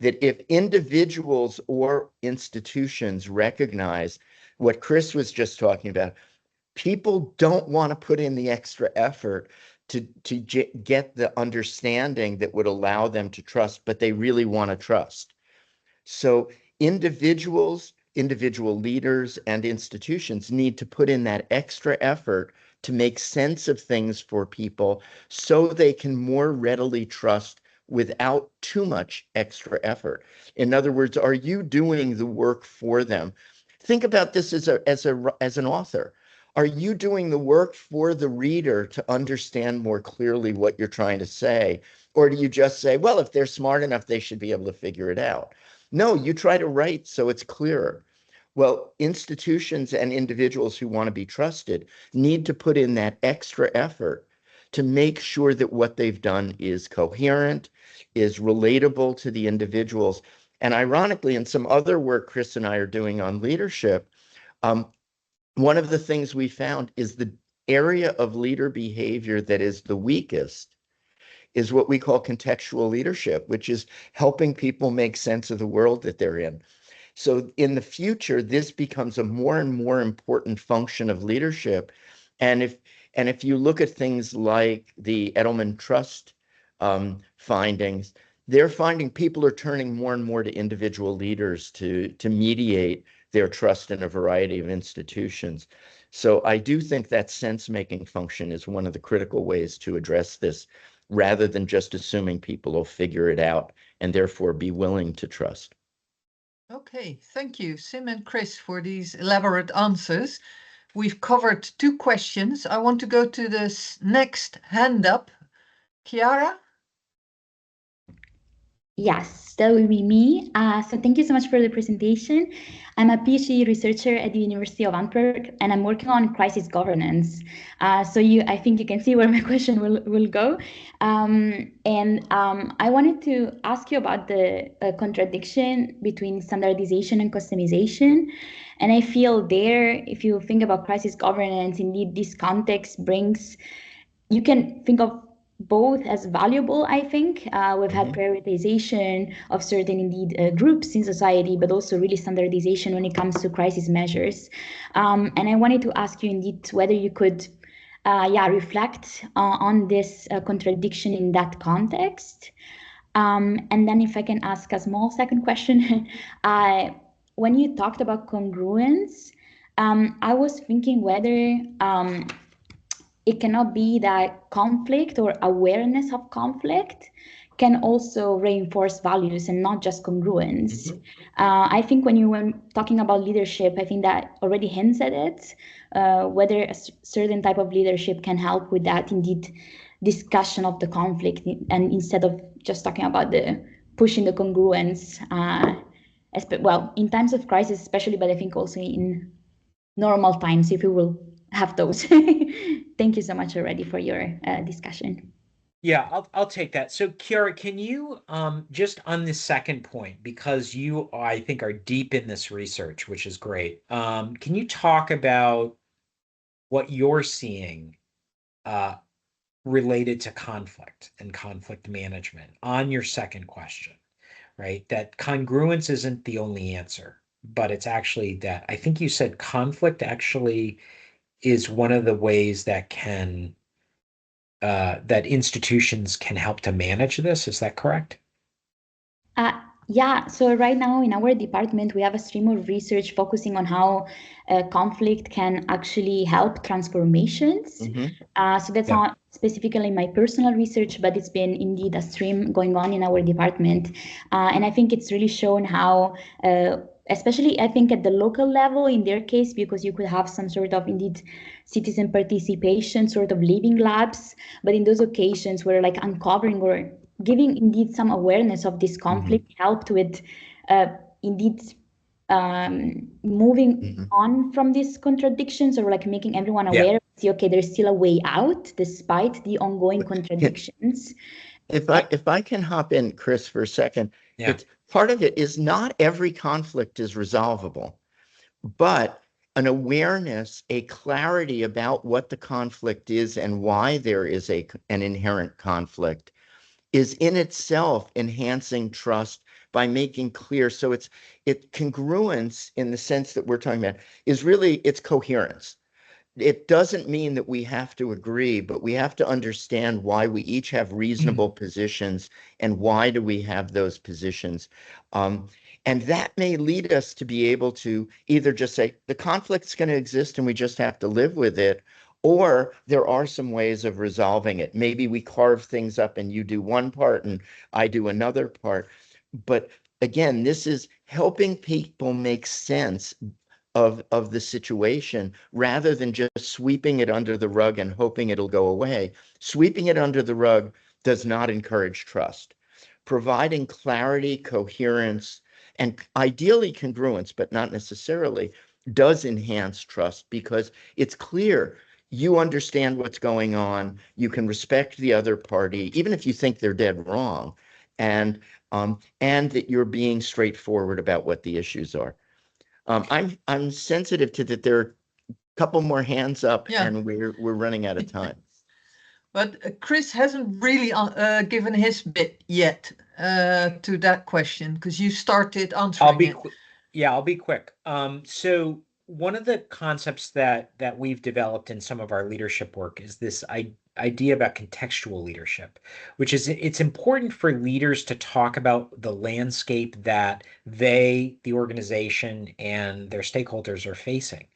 that if individuals or institutions recognize what Chris was just talking about, people don't want to put in the extra effort to get the understanding that would allow them to trust, but they really want to trust. So individuals, individual leaders, and institutions need to put in that extra effort to make sense of things for people so they can more readily trust without too much extra effort. In other words, are you doing the work for them? Think about this as an author. Are you doing the work for the reader to understand more clearly what you're trying to say? Or do you just say, well, if they're smart enough, they should be able to figure it out? No, you try to write so it's clearer. Well, institutions and individuals who want to be trusted need to put in that extra effort to make sure that what they've done is coherent, is relatable to the individuals. And ironically, in some other work Chris and I are doing on leadership, one of the things we found is the area of leader behavior that is the weakest is what we call contextual leadership, which is helping people make sense of the world that they're in. So in the future, this becomes a more and more important function of leadership. And if you look at things like the Edelman Trust findings, they're finding people are turning more and more to individual leaders to mediate their trust in a variety of institutions. So I do think that sense-making function is one of the critical ways to address this. rather than just assuming people will figure it out and therefore be willing to trust. Okay, thank you, Sim and Chris, for these elaborate answers. We've covered 2 questions. I want to go to this next hand up. Chiara? Yes, that will be me. So thank you so much for the presentation. I'm a PhD researcher at the University of Antwerp, and I'm working on crisis governance. I think you can see where my question will go. I wanted to ask you about the contradiction between standardization and customization. And I feel there, if you think about crisis governance, indeed, this context brings, you can think of both as valuable, I think. We've had prioritization of certain indeed groups in society, but also really standardization when it comes to crisis measures. And I wanted to ask you indeed whether you could reflect on this contradiction in that context. And then if I can ask a small second question, when you talked about congruence, I was thinking whether it cannot be that conflict or awareness of conflict can also reinforce values and not just congruence. I think when you were talking about leadership, I think that already hints at it, whether a certain type of leadership can help with that indeed discussion of the conflict, and instead of just talking about the pushing the congruence, well, in times of crisis especially, but I think also in normal times, if we will have those. Thank you so much already for your discussion. Yeah, I'll take that. So Chiara, can you just on this second point, because you, I think, are deep in this research, which is great. Can you talk about what you're seeing related to conflict and conflict management on your second question, right? That congruence isn't the only answer, but it's actually that I think you said conflict actually is one of the ways that can that institutions can help to manage this. Is that correct? Yeah, so right now in our department, we have a stream of research focusing on how conflict can actually help transformations. So that's not specifically my personal research, but it's been indeed a stream going on in our department. And I think it's really shown how, especially I think at the local level in their case, because you could have some sort of indeed citizen participation, sort of living labs, but in those occasions where like uncovering or giving indeed some awareness of this conflict helped with indeed moving on from these contradictions, or like making everyone aware, see, okay, there's still a way out despite the ongoing contradictions. If I can hop in, Chris, for a second, it's part of it is not every conflict is resolvable, but an awareness, a clarity about what the conflict is and why there is an inherent conflict is in itself enhancing trust by making clear. So it's congruence in the sense that we're talking about is really it's coherence. It doesn't mean that we have to agree, but we have to understand why we each have reasonable positions and why do we have those positions. And that may lead us to be able to either just say the conflict's going to exist and we just have to live with it, or there are some ways of resolving it. Maybe we carve things up and you do one part and I do another part. But again, this is helping people make sense of the situation rather than just sweeping it under the rug and hoping it'll go away. Sweeping it under the rug does not encourage trust. Providing clarity, coherence, and ideally congruence, but not necessarily, does enhance trust because it's clear you understand what's going on. You can respect the other party, even if you think they're dead wrong, and that you're being straightforward about what the issues are. I'm sensitive to that. There are a couple more hands up, and we're running out of time. But Chris hasn't really given his bit yet to that question because you started answering it. I'll be quick. So one of the concepts that we've developed in some of our leadership work is this idea about contextual leadership, which is it's important for leaders to talk about the landscape that the organization and their stakeholders are facing.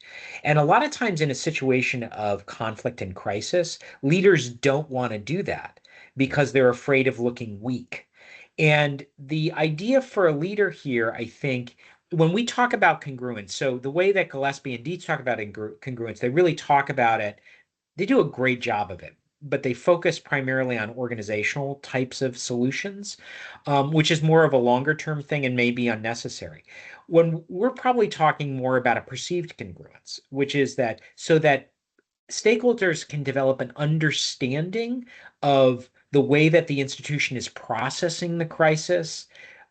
And a lot of times in a situation of conflict and crisis, leaders don't want to do that because they're afraid of looking weak. And the idea for a leader here, I think, when we talk about congruence, so the way that Gillespie and Dietz talk about congruence, they really talk about it. They do a great job of it, but they focus primarily on organizational types of solutions, which is more of a longer term thing and may be unnecessary. When we're probably talking more about a perceived congruence, which is that so that stakeholders can develop an understanding of the way that the institution is processing the crisis,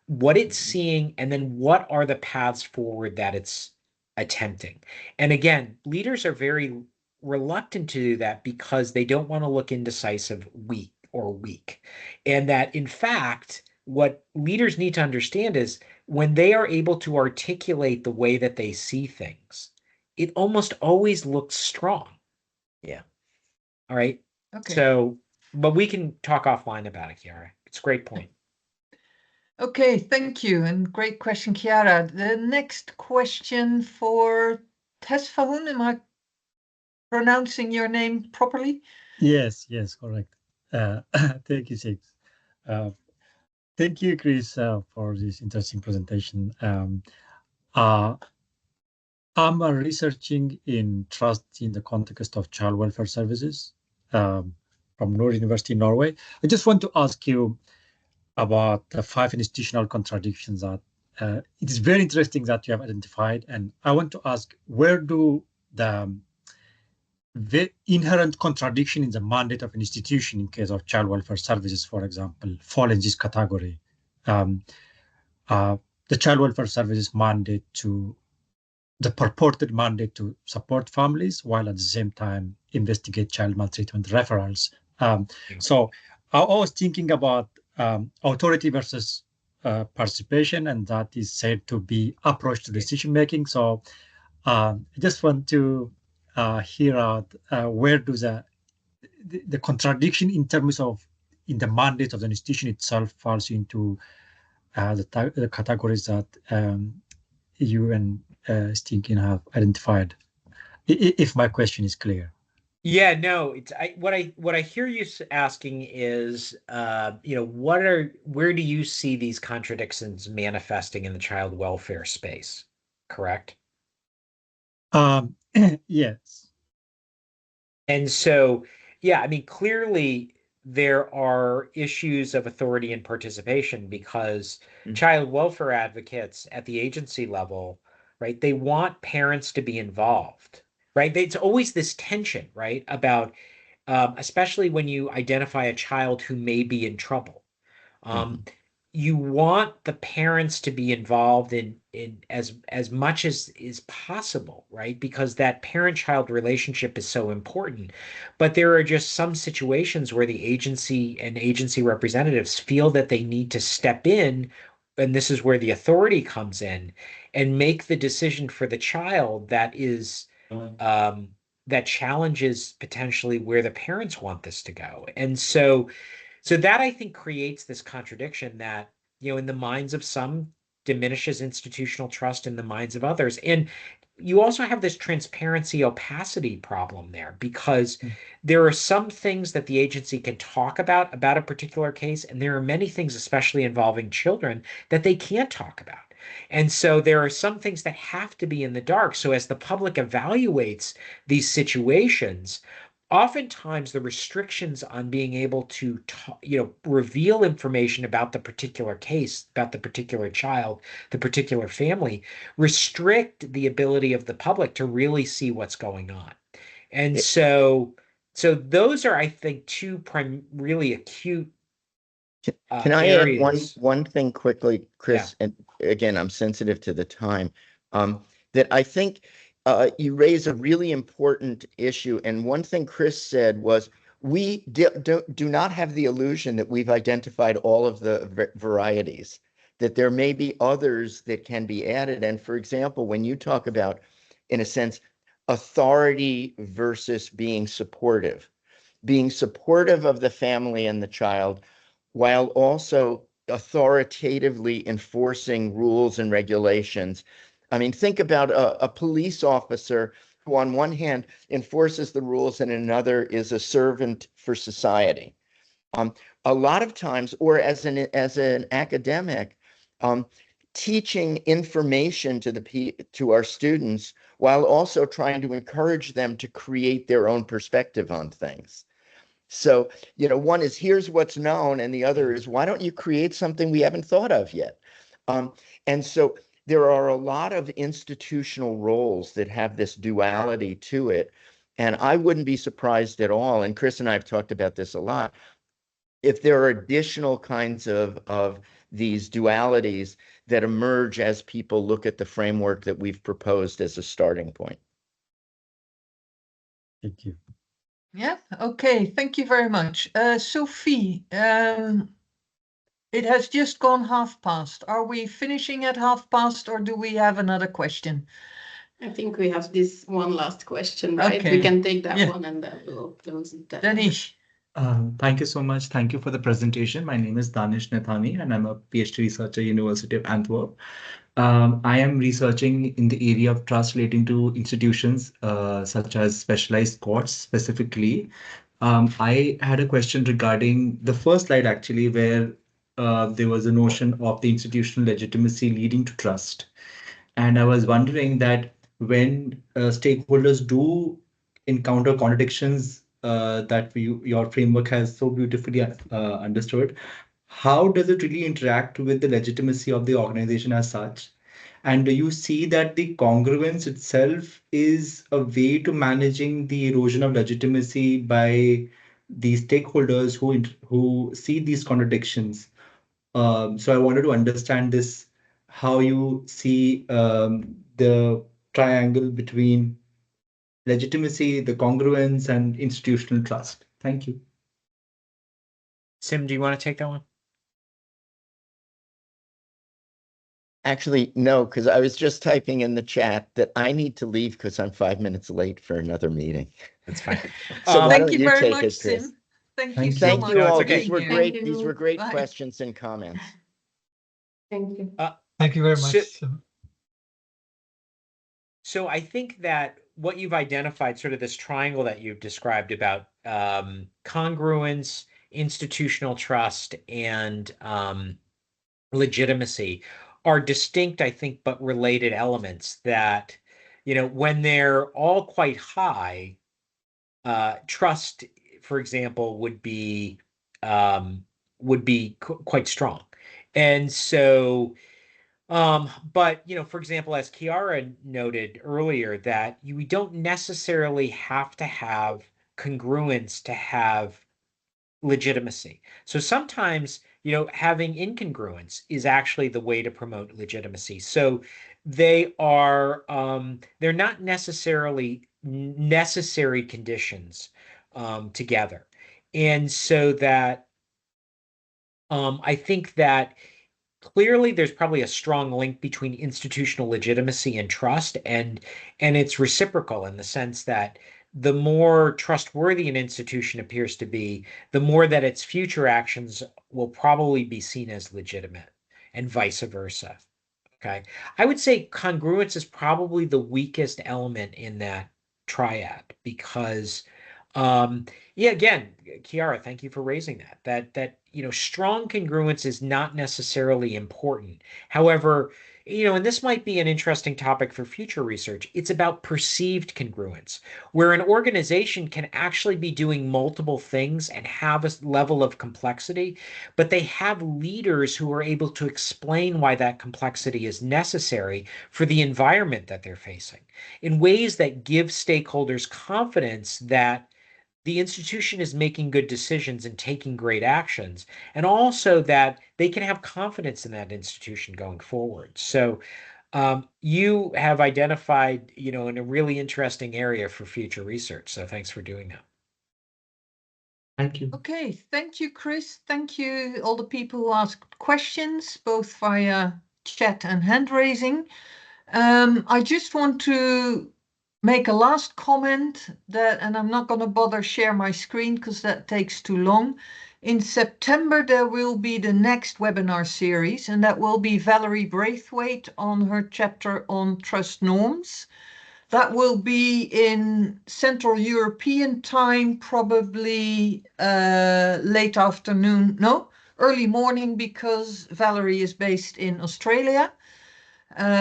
what it's seeing, and then what are the paths forward that it's attempting. And again, leaders are very reluctant to do that because they don't want to look indecisive, weak. And that, in fact, what leaders need to understand is when they are able to articulate the way that they see things, it almost always looks strong. Yeah. All right. Okay. So, but we can talk offline about it, Chiara. It's a great point. Okay, thank you. And great question, Chiara. The next question for Tesfahun, am I pronouncing your name properly? Yes, correct. Thank you, Six. Thank you, Chris, for this interesting presentation. I'm researching in trust in the context of child welfare services from Nord University, Norway. I just want to ask you about the 5 institutional contradictions that it is very interesting that you have identified. And I want to ask, where do the inherent contradiction in the mandate of an institution in case of child welfare services, for example, fall in this category? The child welfare services mandate the purported mandate to support families while at the same time investigate child maltreatment referrals. So I was thinking about authority versus participation, and that is said to be approach to decision making. So I just want to hear out where do the contradiction in terms of in the mandate of the institution itself falls into the categories that you and Sitkin have identified. If my question is clear. Yeah, no, it's what I hear you asking is, where do you see these contradictions manifesting in the child welfare space? Correct? Yes. And so, yeah, I mean, clearly there are issues of authority and participation because child welfare advocates at the agency level, right, they want parents to be involved, right? It's always this tension, right, about especially when you identify a child who may be in trouble. You want the parents to be involved in as much as is possible, right? Because that parent-child relationship is so important. But there are just some situations where the agency and agency representatives feel that they need to step in, and this is where the authority comes in, and make the decision for the child that is that challenges potentially where the parents want this to go. And so that I think creates this contradiction that, in the minds of some diminishes institutional trust in the minds of others. And you also have this transparency opacity problem there because there are some things that the agency can talk about a particular case, and there are many things, especially involving children, that they can't talk about. And so there are some things that have to be in the dark. So as the public evaluates these situations, oftentimes the restrictions on being able to reveal information about the particular case, about the particular child, the particular family, restrict the ability of the public to really see what's going on. And so those are, I think, two really acute Can I add areas. one thing quickly, Chris? Yeah. And again, I'm sensitive to the time. That I think you raise a really important issue. And one thing Chris said was, we do not have the illusion that we've identified all of the varieties, that there may be others that can be added. And for example, when you talk about, in a sense, authority versus being supportive of the family and the child, while also authoritatively enforcing rules and regulations. I mean, think about a police officer who on one hand enforces the rules and another is a servant for society. a lot of times, or as an academic, teaching information to our students while also trying to encourage them to create their own perspective on things. So, one is here's what's known, and the other is why don't you create something we haven't thought of yet? And so there are a lot of institutional roles that have this duality to it. And I wouldn't be surprised at all, and Chris and I have talked about this a lot, if there are additional kinds of these dualities that emerge as people look at the framework that we've proposed as a starting point. Thank you. Yeah, okay, thank you very much. Sophie, it has just gone past. Are we finishing at past, or do we have another question? I think we have this one last question, right? Okay. We can take that Yeah. one and then we'll close it down. Danish. Thank you so much. Thank you for the presentation. My name is Danish Nethani, and I'm a PhD researcher at University of Antwerp. I am researching in the area of trust relating to institutions, such as specialized courts specifically. I had a question regarding the first slide, actually, where there was a notion of the institutional legitimacy leading to trust. And I was wondering that when stakeholders do encounter contradictions that your framework has so beautifully understood, how does it really interact with the legitimacy of the organization as such? And do you see that the congruence itself is a way to managing the erosion of legitimacy by the stakeholders who see these contradictions? So I wanted to understand this, how you see the triangle between legitimacy, the congruence, and institutional trust. Thank you. Sim, do you want to take that one? Actually, no, because I was just typing in the chat that I need to leave because I'm 5 minutes late for another meeting. That's fine. So why Thank don't you you very take much, it, Chris? Sim. Thank you Thank so Thank much. you No, it's all. okay. These were being here. great. Thank These were you. great Bye. questions and comments. Thank you. Thank you very So- much. So I think that what you've identified, sort of this triangle that you've described about congruence, institutional trust, and legitimacy are distinct, I think, but related elements that, when they're all quite high, trust, for example, would be quite strong. And so but, for example, as Chiara noted earlier, that we don't necessarily have to have congruence to have legitimacy. So sometimes, having incongruence is actually the way to promote legitimacy. So they're not necessarily necessary conditions together. And so that I think that clearly there's probably a strong link between institutional legitimacy and trust, and it's reciprocal in the sense that the more trustworthy an institution appears to be, the more that its future actions will probably be seen as legitimate, and vice versa. Okay. I would say congruence is probably the weakest element in that triad because again, Chiara, thank you for raising that strong congruence is not necessarily important. However, and this might be an interesting topic for future research, it's about perceived congruence, where an organization can actually be doing multiple things and have a level of complexity, but they have leaders who are able to explain why that complexity is necessary for the environment that they're facing in ways that give stakeholders confidence that the institution is making good decisions and taking great actions, and also that they can have confidence in that institution going forward. So you have identified, in a really interesting area for future research. So thanks for doing that. Thank you. Okay, thank you, Chris. Thank you, all the people who asked questions, both via chat and hand raising. I just want to make a last comment and I'm not going to bother share my screen because that takes too long. In September, there will be the next webinar series, and that will be Valerie Braithwaite on her chapter on trust norms. That will be in Central European time, probably late afternoon. No, early morning, because Valerie is based in Australia.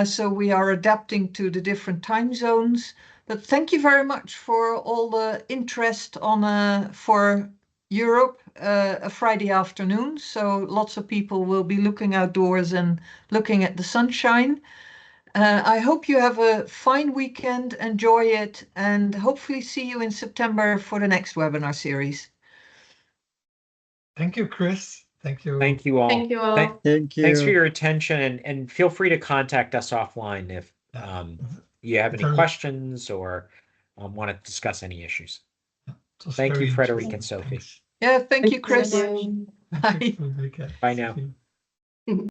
So we are adapting to the different time zones. But thank you very much for all the interest on for Europe, a Friday afternoon. So lots of people will be looking outdoors and looking at the sunshine. I hope you have a fine weekend, enjoy it, and hopefully see you in September for the next webinar series. Thank you, Chris. Thank you. Thank you all. Thank you all. Thank you. Thanks for your attention, and feel free to contact us offline if you have any Very- questions or want to discuss any issues. It was Thank you, very Frederic interesting. and Sophie. Thanks. Yeah, thank you, Thank Chris. you. Bye. Thank you. Bye now. See you.